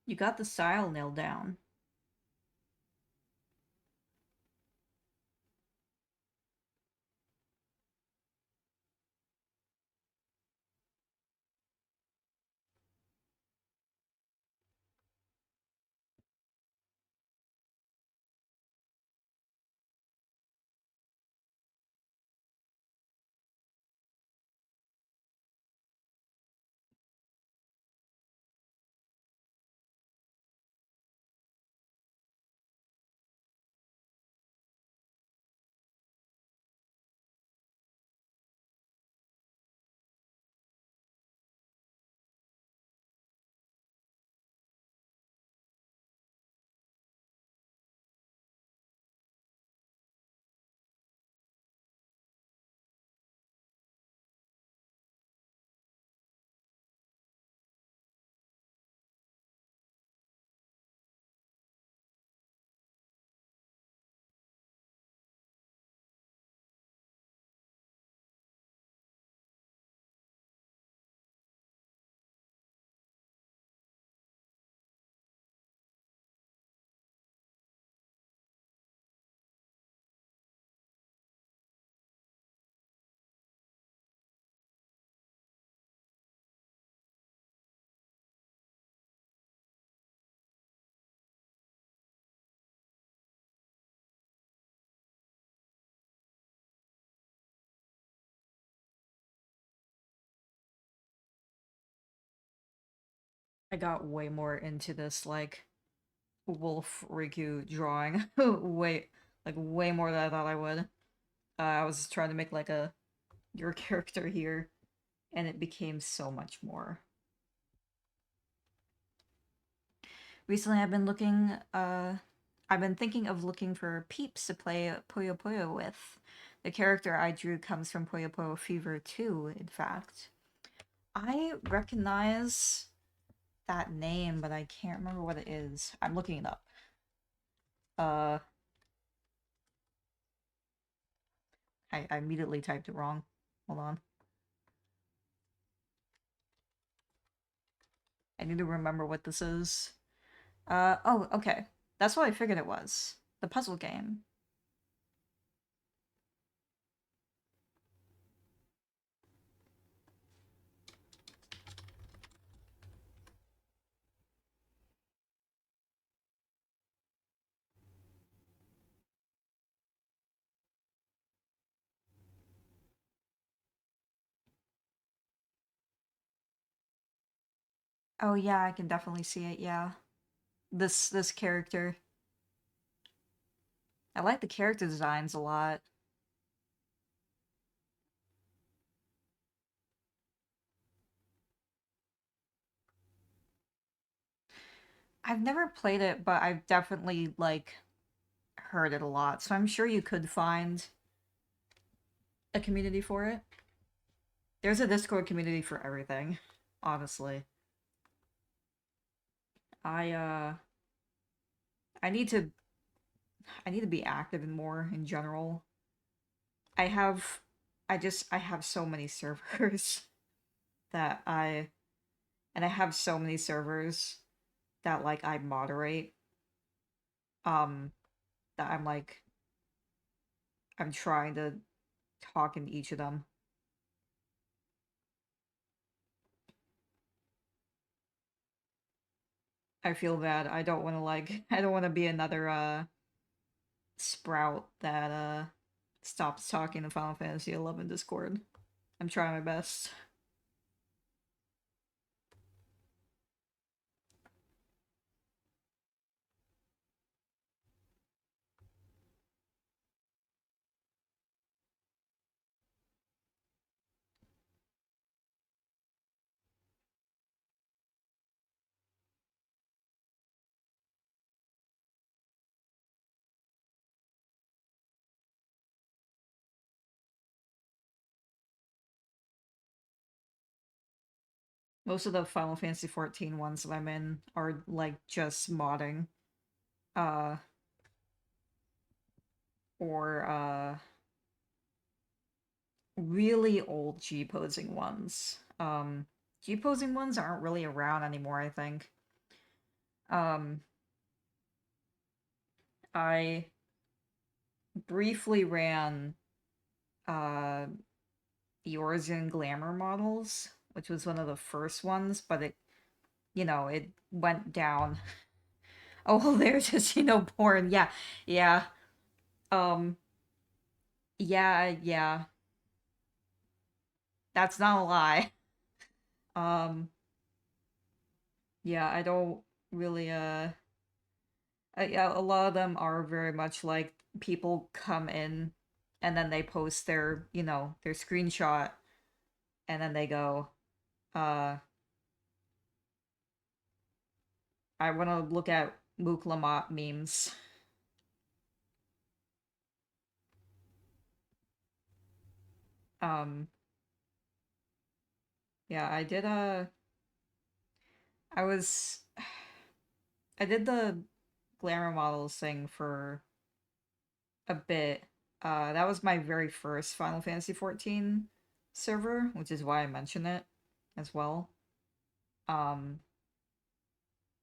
You got the style nailed down. I got way more into this, like, Wolf Riku drawing. way more than I thought I would. I was trying to make, like, your character here, and it became so much more. Recently, I've been thinking of looking for peeps to play Puyo Puyo with. The character I drew comes from Puyo Puyo Fever 2, in fact. I recognize that name, but I can't remember what it is. I'm looking it up. Uh, I immediately typed it wrong. Hold on. I need to remember what this is. Oh, okay. That's what I figured it was. The puzzle game. Oh yeah, I can definitely see it, yeah. This character. I like the character designs a lot. I've never played it, but I've definitely, like, heard it a lot, so I'm sure you could find a community for it. There's a Discord community for everything, honestly. I uh I need to I need to be active and more in general. I have I have so many servers that I have so many servers that, like, I moderate, um that I'm trying to talk in each of them. I feel bad. I don't want to, like, I don't want to be another Sprout that stops talking to Final Fantasy 11 Discord. I'm trying my best. Most of the Final Fantasy 14 ones that I'm in are, like, just modding. Uh or really old G-posing ones. G-posing ones aren't really around anymore, I think. Um I briefly ran uh the Origin Glamour models, which was one of the first ones, but it went down. Oh, well, there's just, porn. Yeah, yeah. Um, yeah. That's not a lie. Um, yeah, I don't really, yeah, a lot of them are very much like people come in and then they post their screenshot and then they go, uh, I want to look at Mook Lamont memes. Um, yeah, I was, I did the glamour models thing for a bit. That was my very first Final Fantasy 14 server, which is why I mention it as well. Um,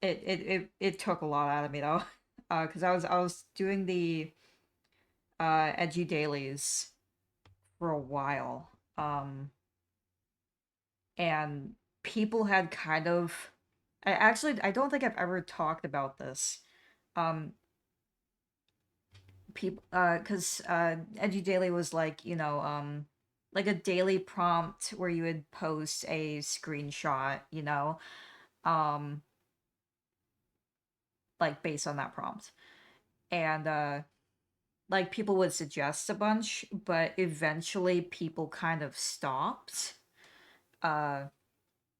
it took a lot out of me though, because I was doing the edgy dailies for a while, and people had kind of. I don't think I've ever talked about this. Um, people because Edgy Daily was like, like a daily prompt where you would post a screenshot, um, like based on that prompt. And like people would suggest a bunch, but eventually people kind of stopped. Uh,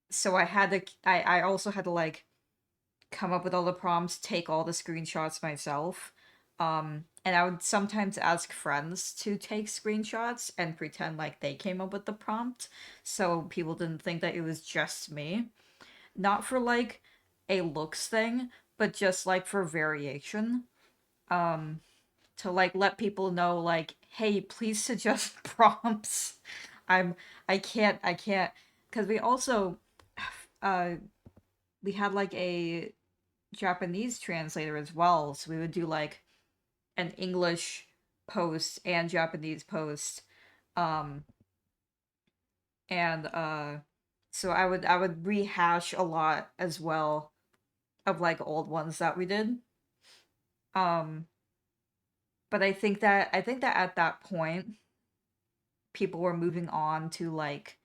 so I also had to like come up with all the prompts, take all the screenshots myself. And I would sometimes ask friends to take screenshots and pretend like they came up with the prompt so people didn't think that it was just me. Not for like a looks thing, but just like for variation. Um, to like let people know like, hey, please suggest prompts. I'm I can't because we also uh we had like a Japanese translator as well, so we would do like an English post and Japanese post. Um and so I would rehash a lot as well of like old ones that we did. Um but I think that at that point people were moving on to like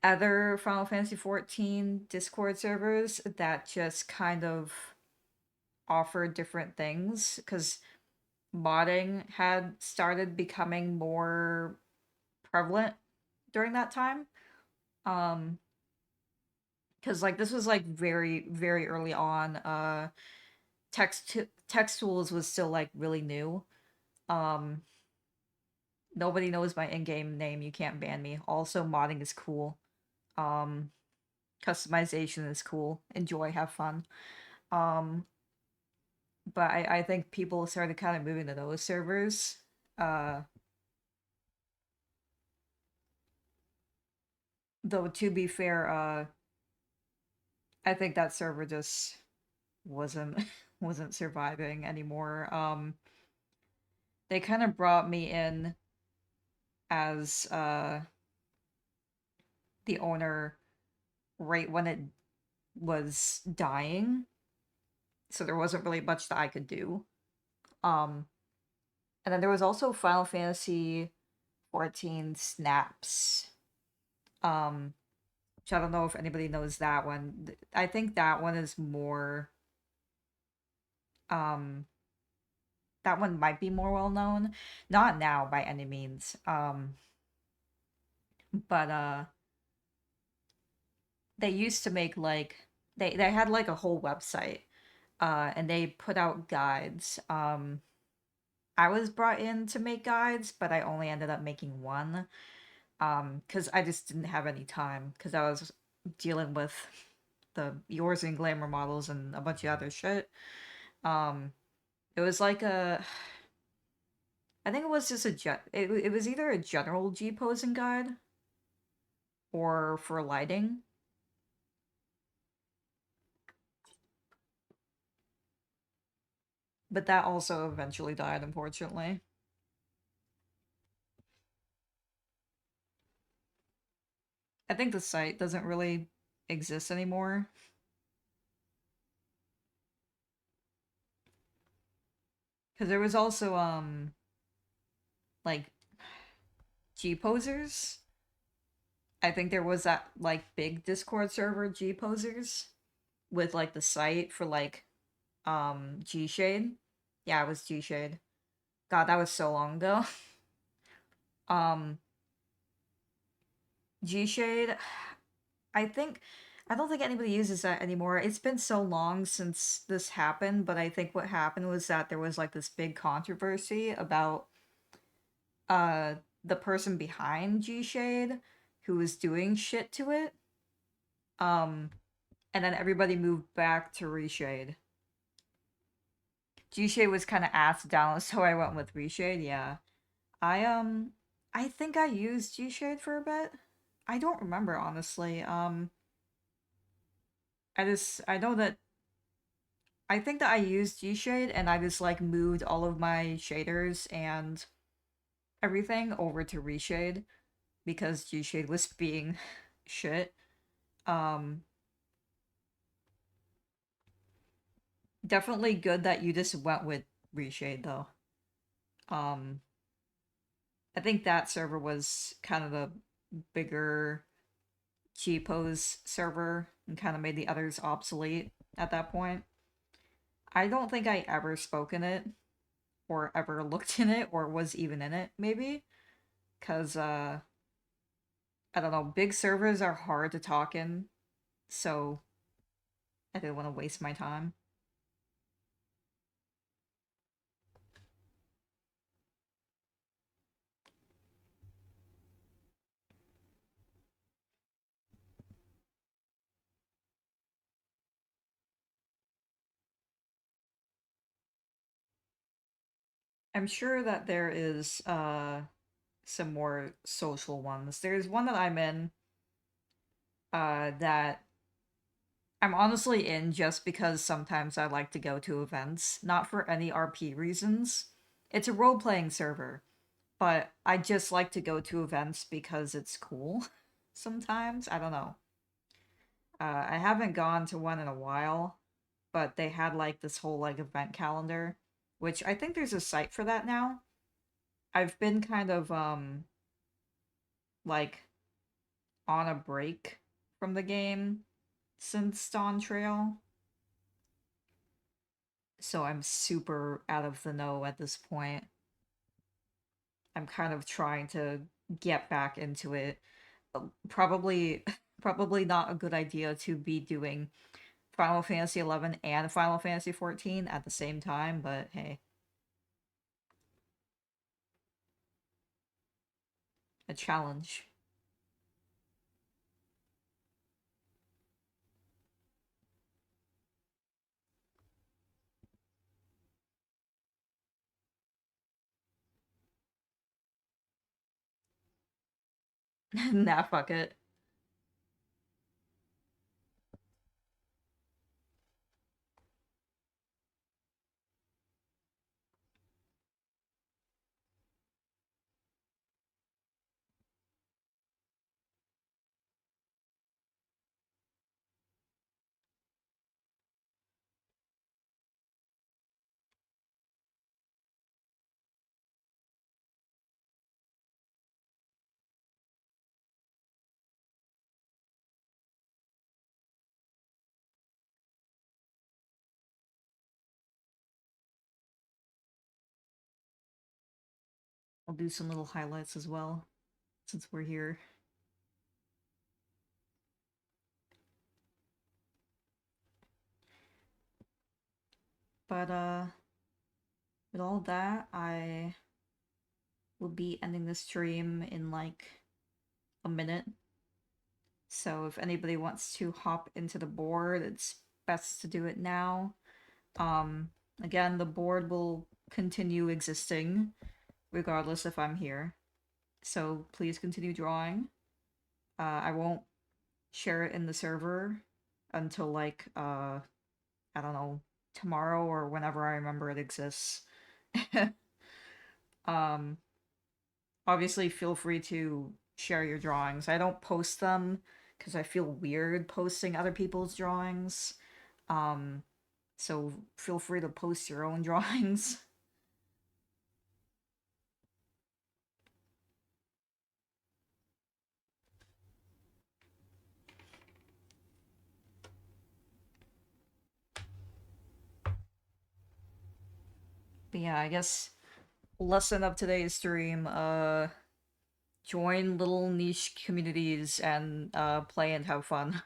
other Final Fantasy 14 Discord servers that just kind of offer different things because modding had started becoming more prevalent during that time. Um, because like this was like very very early on. Text tools was still like really new. Um, Nobody knows my in-game name. You can't ban me. Also, modding is cool. Um, Customization is cool. Enjoy, have fun. Um, but I think people started kind of moving to those servers. Uh, though to be fair, I think that server just wasn't wasn't surviving anymore. They kind of brought me in as the owner right when it was dying, so there wasn't really much that I could do. Um, and then there was also Final Fantasy 14 Snaps. Um, which I don't know if anybody knows that one. I think that one is more um that one might be more well known. Not now by any means. But they used to make like they had like a whole website. And they put out guides. I was brought in to make guides, but I only ended up making one. Because I just didn't have any time because I was dealing with the yours and glamour models and a bunch of other shit. Um, it was like a, I think it was just it was either a general G posing guide or for lighting, but that also eventually died, unfortunately. I think the site doesn't really exist anymore because there was also like G posers. I think there was that like big Discord server G posers with like the site for like G Shade. Yeah, it was G Shade. God, that was so long ago. um G Shade, I think I don't think anybody uses that anymore. It's been so long since this happened, but I think what happened was that there was like this big controversy about uh the person behind G Shade who was doing shit to it. Um and then everybody moved back to Reshade. G Shade was kind of asked down, so I went with Reshade. Yeah, I I think I used G Shade for a bit. I don't remember honestly. I know that I think that I used G Shade and I just like moved all of my shaders and everything over to Reshade because G Shade was being shit. Um, Definitely good that you just went with Reshade though. Um, I think that server was kind of the bigger G pose server and kind of made the others obsolete at that point. I don't think I ever spoke in it or ever looked in it or was even in it, maybe. Because, I don't know, big servers are hard to talk in, so I didn't want to waste my time. I'm sure that there is some more social ones. There's one that I'm in that I'm honestly in just because sometimes I like to go to events, not for any RP reasons. It's a role-playing server, but I just like to go to events because it's cool sometimes. I don't know. I haven't gone to one in a while, but they had like this whole like event calendar, which I think there's a site for that now. I've been kind of like on a break from the game since Dawn Trail, so I'm super out of the know at this point. I'm kind of trying to get back into it. Probably probably not a good idea to be doing Final Fantasy 11 and Final Fantasy 14 at the same time, but hey, a challenge. Nah, fuck it. I'll do some little highlights as well, since we're here. But, with all that, I will be ending the stream in like a minute. So if anybody wants to hop into the board, it's best to do it now. Um, Again, the board will continue existing regardless if I'm here. So please continue drawing. I won't share it in the server until like I don't know, tomorrow or whenever I remember it exists. um Obviously feel free to share your drawings. I don't post them because I feel weird posting other people's drawings. Um so feel free to post your own drawings. But yeah, I guess lesson of today's stream, join little niche communities and play and have fun.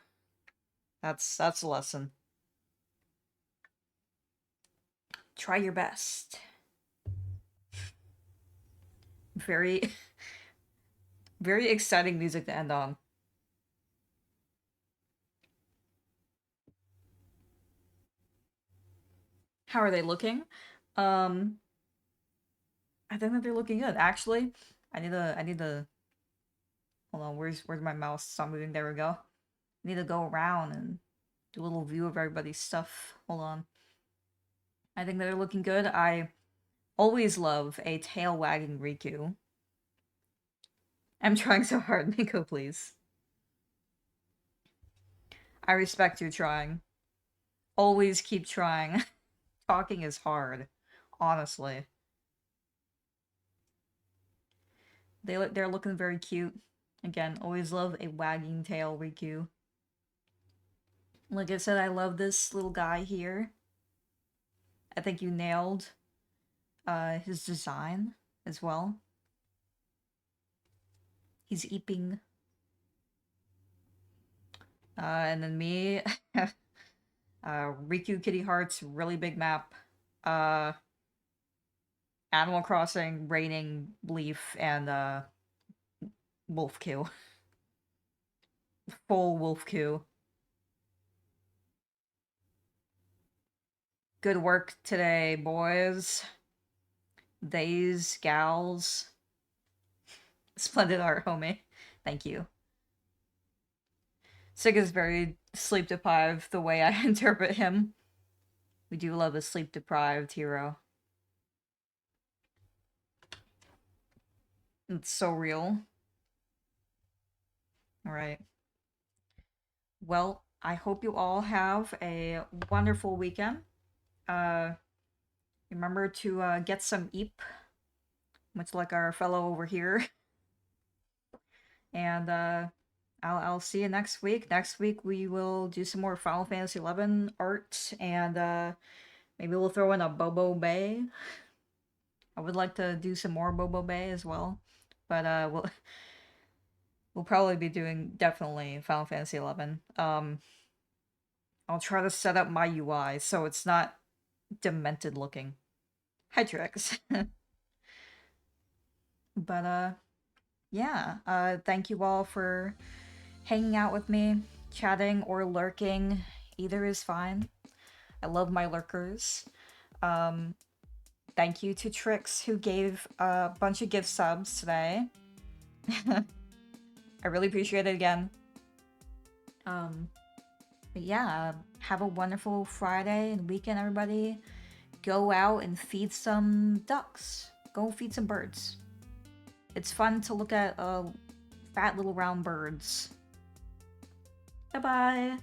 That's a lesson. Try your best. Very very exciting music to end on. How are they looking? Um I think that they're looking good. Actually, I need to hold on, where's my mouse? Stop moving, there we go. I need to go around and do a little view of everybody's stuff. Hold on. I think that they're looking good. I always love a tail wagging Riku. I'm trying so hard, Miko, please. I respect you trying. Always keep trying. Talking is hard, honestly. They're looking very cute. Again, always love a wagging tail Riku. Like I said, I love this little guy here. I think you nailed his design as well. He's eeping. And then me, Riku Kitty Hearts, really big map. Uh, Animal Crossing, Raining Leaf, and Wolf Q. Full Wolf Q. Good work today, boys. These gals. Splendid art, homie. Thank you. Sig is very sleep deprived the way I interpret him. We do love a sleep deprived hero. It's so real. Alright. Well, I hope you all have a wonderful weekend. Remember to get some eep, much like our fellow over here. And I'll see you next week. Next week we will do some more Final Fantasy XI art, and maybe we'll throw in a Bobo Bay. I would like to do some more Bobo Bay as well, but we'll probably be doing definitely Final Fantasy XI. I'll try to set up my UI so it's not demented looking. Hi, Trix. But yeah. Thank you all for hanging out with me, chatting or lurking. Either is fine. I love my lurkers. Thank you to Trix who gave a bunch of gift subs today. I really appreciate it again. But yeah, have a wonderful Friday and weekend, everybody. Go out and feed some ducks. Go feed some birds. It's fun to look at fat little round birds. Bye-bye.